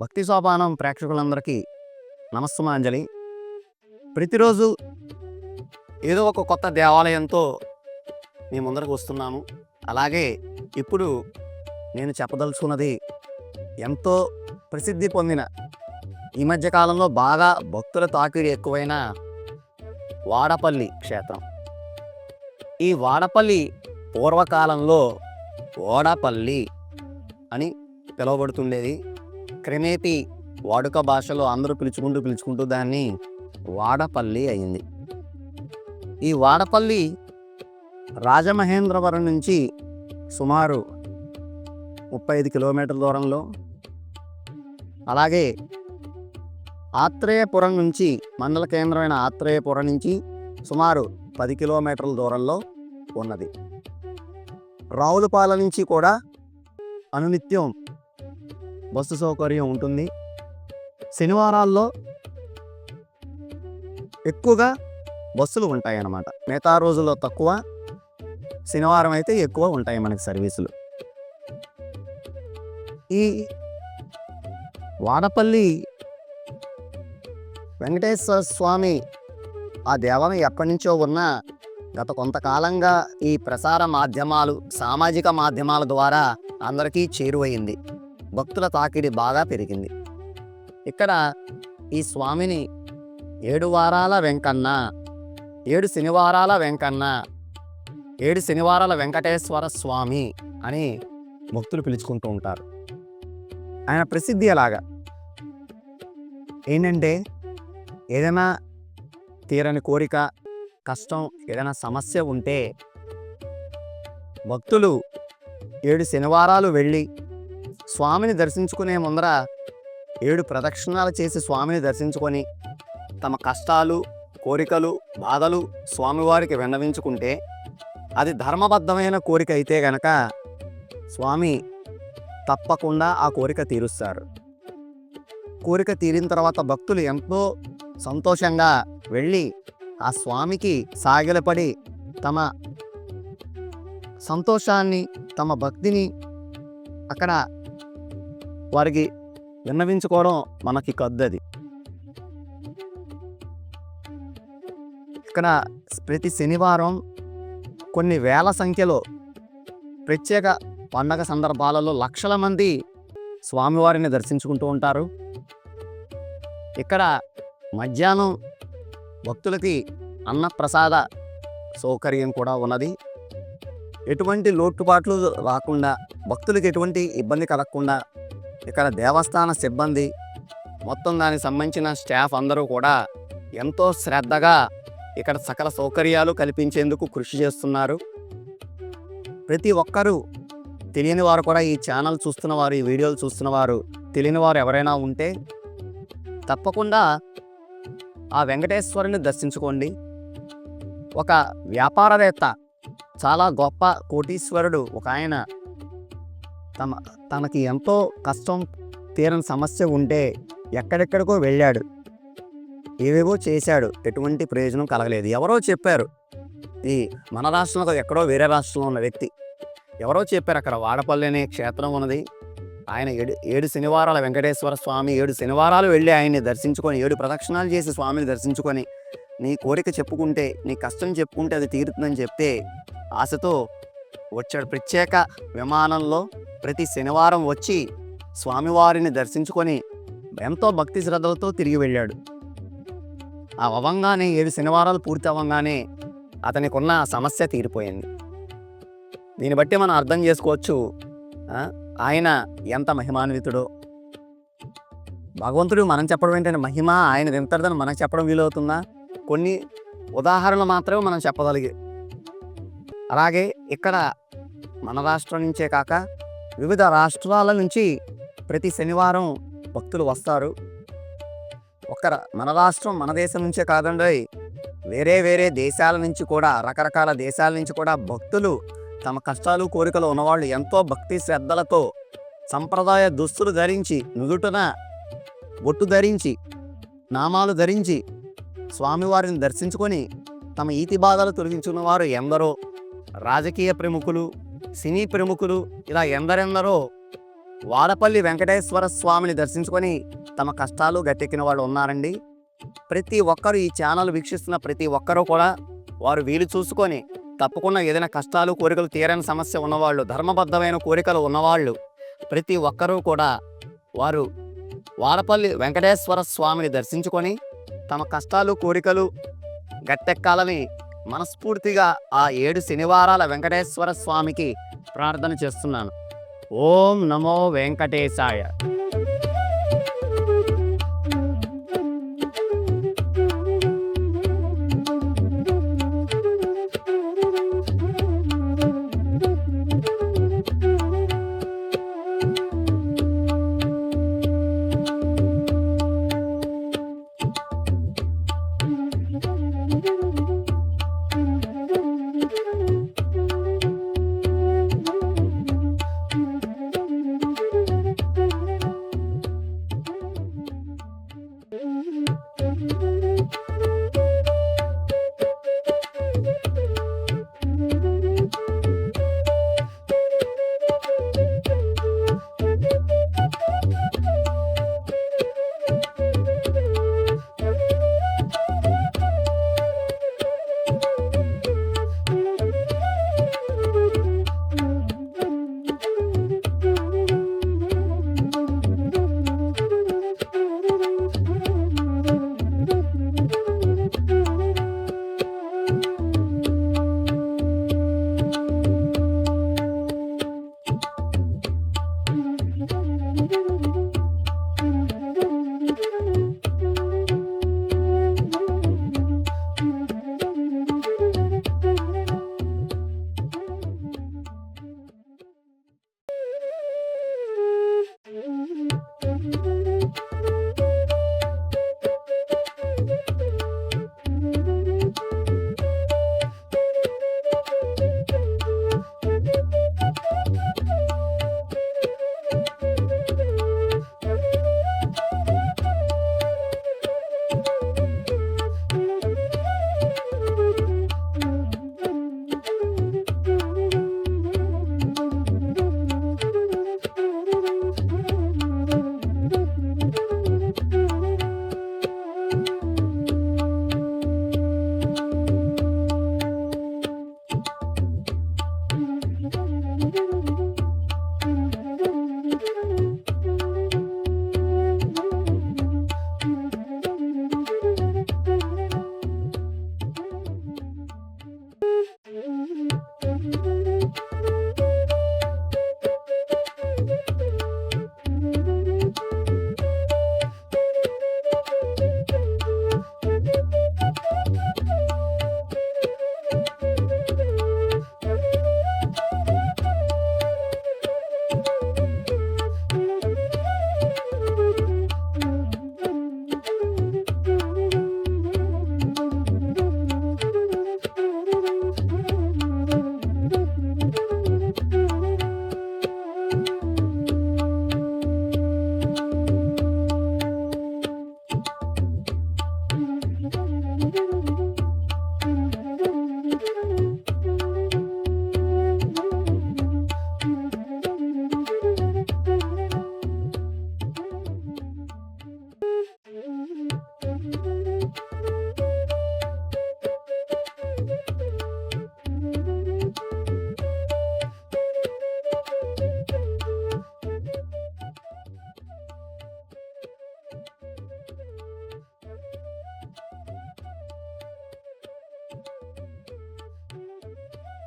భక్తి సోపానం ప్రేక్షకులందరికీ నమస్సుమాంజలి. ప్రతిరోజు ఏదో ఒక కొత్త దేవాలయంతో మీ ముందరకు వస్తున్నాము. అలాగే ఇప్పుడు నేను చెప్పదలుచుకున్నది ఎంతో ప్రసిద్ధి పొందిన, ఈ మధ్యకాలంలో బాగా భక్తుల తాకిడి ఎక్కువైన వాడపల్లి క్షేత్రం. ఈ వాడపల్లి పూర్వకాలంలో ఓడపల్లి అని పిలువబడుతుండేది. క్రమేపీ వాడుక భాషలో అందరూ పిలుచుకుంటూ దాన్ని వాడపల్లి అయింది. ఈ వాడపల్లి రాజమహేంద్రవరం నుంచి సుమారు 35 కిలోమీటర్ల దూరంలో, అలాగే ఆత్రేయపురం నుంచి, మండల కేంద్రమైన ఆత్రేయపురం నుంచి సుమారు 10 కిలోమీటర్ల దూరంలో ఉన్నది. రావులపాలెం నుంచి కూడా అనునిత్యం బస్సు సౌకర్యం ఉంటుంది. శనివారాల్లో ఎక్కువగా బస్సులు ఉంటాయి అన్నమాట. మిగతా రోజుల్లో తక్కువ, శనివారం అయితే ఎక్కువ ఉంటాయి మనకి సర్వీసులు. ఈ వాడపల్లి వెంకటేశ్వర స్వామి ఆ దేవాలయం ఎప్పటి నుంచో ఉన్నా గత కొంతకాలంగా ఈ ప్రసార మాధ్యమాలు, సామాజిక మాధ్యమాల ద్వారా అందరికీ చేరువైంది. భక్తుల తాకిడి బాగా పెరిగింది. ఇక్కడ ఈ స్వామిని 7 వారాల వెంకన్న, 7 శనివారాల వెంకన్న, 7 శనివారాల వెంకటేశ్వర స్వామి అని భక్తులు పిలుచుకుంటూ ఉంటారు. ఆయన ప్రసిద్ధి అలాగా ఏంటంటే, ఏదైనా తీరని కోరిక, కష్టం, ఏదైనా సమస్య ఉంటే భక్తులు 7 శనివారాలు వెళ్ళి స్వామిని దర్శించుకునే ముందర 7 ప్రదక్షిణాలు చేసి స్వామిని దర్శించుకొని తమ కష్టాలు, కోరికలు, బాధలు స్వామివారికి విన్నవించుకుంటే, అది ధర్మబద్ధమైన కోరిక అయితే గనక స్వామి తప్పకుండా ఆ కోరిక తీరుస్తారు. కోరిక తీరిన తర్వాత భక్తులు ఎంతో సంతోషంగా వెళ్ళి ఆ స్వామికి సాగిలపడి తమ సంతోషాన్ని, తమ భక్తిని అక్కడ వారికి విన్నవించుకోవడం మనకి కద్దది. ఇక్కడ ప్రతి శనివారం కొన్ని వేల సంఖ్యలో ప్రత్యేక పండగ సందర్భాలలో లక్షల మంది స్వామివారిని దర్శించుకుంటూ ఉంటారు. ఇక్కడ మధ్యాహ్నం భక్తులకి అన్నప్రసాద సౌకర్యం కూడా ఉన్నది. ఎటువంటి లోటుపాట్లు రాకుండా, భక్తులకి ఎటువంటి ఇబ్బంది కలగకుండా ఇక్కడ దేవస్థాన సిబ్బంది, మొత్తం దానికి సంబంధించిన స్టాఫ్ అందరూ కూడా ఎంతో శ్రద్ధగా ఇక్కడ సకల సౌకర్యాలు కల్పించేందుకు కృషి చేస్తున్నారు. ప్రతి ఒక్కరూ, తెలియని వారు కూడా, ఈ ఛానల్ చూస్తున్నవారు, ఈ వీడియోలు చూస్తున్నవారు, తెలియని వారు ఎవరైనా ఉంటే తప్పకుండా ఆ వెంకటేశ్వరుని దర్శించుకోండి. ఒక వ్యాపారవేత్త, చాలా గొప్ప కోటీశ్వరుడు ఒక ఆయన తనకి ఎంతో కష్టం తీరని సమస్య ఉంటే ఎక్కడెక్కడికో వెళ్ళాడు, ఏవేవో చేశాడు, ఎటువంటి ప్రయోజనం కలగలేదు. ఎవరో చెప్పారు, ఈ మన రాష్ట్రంలో ఎక్కడో వేరే రాష్ట్రంలో ఉన్న వ్యక్తి ఎవరో చెప్పారు, అక్కడ వాడపల్లి అనే క్షేత్రం ఉన్నది. ఆయన 7 శనివారాల వెంకటేశ్వర స్వామి, 7 శనివారాలు వెళ్ళి ఆయన్ని దర్శించుకొని, 7 ప్రదక్షిణాలు చేసి స్వామిని దర్శించుకొని నీ కోరిక చెప్పుకుంటే, నీ కష్టం చెప్పుకుంటే అది తీరుతుందని చెప్తే ఆశతో వచ్చాడు. ప్రత్యేక విమానంలో ప్రతి శనివారం వచ్చి స్వామివారిని దర్శించుకొని ఎంతో భక్తి శ్రద్ధలతో తిరిగి వెళ్ళాడు. ఆ అవ్వంగానే 7 శనివారాలు పూర్తి అవ్వంగానే అతనికి ఉన్న సమస్య తీరిపోయింది. దీన్ని బట్టి మనం అర్థం చేసుకోవచ్చు ఆయన ఎంత మహిమాన్వితుడో. భగవంతుడు మనం చెప్పడం ఏంటంటే మహిమ ఆయన ఎంతదని మనకు చెప్పడం వీలవుతుందా? కొన్ని ఉదాహరణలు మాత్రమే మనం చెప్పగలిగే. అలాగే ఇక్కడ మన రాష్ట్రం నుంచే కాక వివిధ రాష్ట్రాల నుంచి ప్రతి శనివారం భక్తులు వస్తారు. మన రాష్ట్రం, మన దేశం నుంచే కాదండి, వేరే వేరే దేశాల నుంచి కూడా, రకరకాల దేశాల నుంచి కూడా భక్తులు తమ కష్టాలు, కోరికలు ఉన్నవాళ్ళు ఎంతో భక్తి శ్రద్ధలతో సంప్రదాయ దుస్తులు ధరించి, నుదుటన బొట్టు ధరించి, నామాలు ధరించి స్వామివారిని దర్శించుకొని తమ ఈతి బాధలు తొలగించుకున్న వారు ఎందరో. రాజకీయ ప్రముఖులు, సినీ ప్రముఖులు, ఇలా ఎందరెందరో వాడపల్లి వెంకటేశ్వర స్వామిని దర్శించుకొని తమ కష్టాలు గట్టెక్కిన వాళ్ళు ఉన్నారండి. ప్రతి ఒక్కరు ఈ ఛానల్ వీక్షిస్తున్న ప్రతి ఒక్కరూ కూడా వారు వీలు చూసుకొని తప్పకుండా ఏదైనా కష్టాలు కోరికలు తీరని సమస్య ఉన్నవాళ్ళు, ధర్మబద్ధమైన కోరికలు ఉన్నవాళ్ళు ప్రతి ఒక్కరూ కూడా వారు వాడపల్లి వెంకటేశ్వర స్వామిని దర్శించుకొని తమ కష్టాలు కోరికలు గట్టెక్కాలని మనస్ఫూర్తిగా ఆ 7 శనివారాల వెంకటేశ్వర స్వామికి ప్రార్థన చేస్తున్నాను. ఓం నమో వెంకటేశాయ.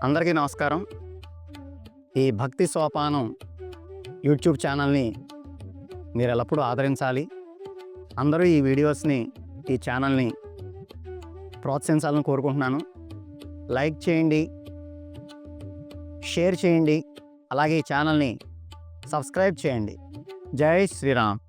అందరికీ నమస్కారం. ఈ భక్తి సోపానం యూట్యూబ్ ఛానల్ని మీరు ఎల్లప్పుడూ ఆదరించాలి. అందరూ ఈ వీడియోస్ని, ఈ ఛానల్ని ప్రోత్సహించాలని కోరుకుంటున్నాను. లైక్ చేయండి, షేర్ చేయండి, అలాగే ఈ ఛానల్ని సబ్స్క్రైబ్ చేయండి. జై శ్రీరామ్.